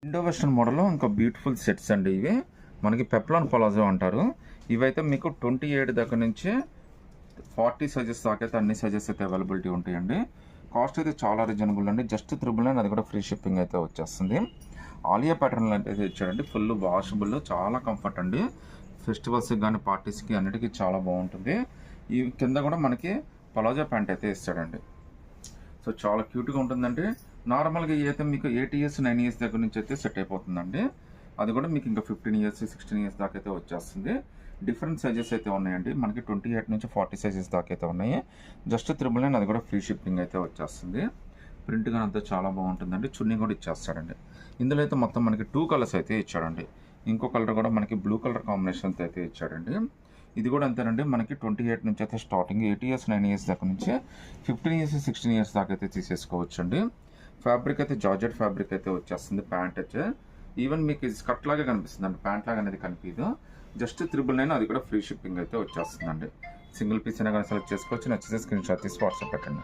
Indo western మోడల్లో ఇంకా beautiful sets అండి ఇవి. మనకి పెప్లాన్ పలాజో అంటారు. ఇవైతే మీకు 28 దగ్గర నుంచి 40 సైజెస్ దాకా అయితే అన్ని సైజెస్ అయితే అవైలబిలిటీ ఉంటాయండి. కాస్ట్ అయితే చాలా రీజనబుల్ అండి. జస్ట్ 999, అది కూడా ఫ్రీ షిప్పింగ్ అయితే వచ్చేస్తుంది. ఆలియా ప్యాటర్న్లో అయితే ఇచ్చాడండి. ఫుల్ వాషబుల్, చాలా కంఫర్ట్ అండి. ఫెస్టివల్స్కి కానీ పార్టీస్కి అన్నిటికీ చాలా బాగుంటుంది. ఈ కింద కూడా మనకి పలాజో ప్యాంట్ అయితే ఇస్తాడండి. సో చాలా క్యూట్గా ఉంటుందండి. నార్మల్గా అయితే మీకు 8 ఇయర్స్ 9 ఇయర్స్ దగ్గర నుంచి అయితే సెట్ అయిపోతుందండి. అది కూడా మీకు ఇంకా 15 ఇయర్స్ 16 ఇయర్స్ దాకా అయితే వచ్చేస్తుంది. డిఫరెంట్ సైజెస్ అయితే ఉన్నాయండి. మనకి 28 నుంచి 40 సైజెస్ దాకా అయితే ఉన్నాయి. జస్ట్ 999, అది కూడా ఫ్రీ షిప్పింగ్ అయితే వచ్చేస్తుంది. ప్రింట్ కానీ అంతా చాలా బాగుంటుందండి. చున్నీ కూడా ఇచ్చేస్తాడండి. ఇందులో అయితే మొత్తం మనకి 2 కలర్స్ అయితే ఇచ్చాడండి. ఇంకో కలర్ కూడా మనకి బ్లూ కలర్ కాంబినేషన్తో అయితే ఇచ్చాడండి. ఇది కూడా అంతేనండి. మనకి 28 నుంచి అయితే స్టార్టింగ్ 8 ఇయర్స్ 9 ఇయర్స్ దాకా నుంచి 15 ఇయర్స్ 16 ఇయర్స్ దాకా అయితే తీసేసుకోవచ్చు అండి. ఫ్యాబ్రిక్ అయితే జార్జెట్ ఫ్యాబ్రిక్ అయితే వచ్చేస్తుంది. ప్యాంట్ అయితే ఈవెన్ మీకు ఇది స్కర్ట్ లాగా కనిపిస్తుంది అండి. ప్యాంట్ లాగా అనేది కనిపించదు. జస్ట్ 999, అది కూడా ఫ్రీ షిప్పింగ్ అయితే వచ్చేస్తుందండి. సింగిల్ పీస్ అయినా కానీ సెలెక్ట్ చేసుకోవచ్చు. నచ్చితే స్క్రీన్ షాట్ తీసి వాట్సాప్ పెట్టండి.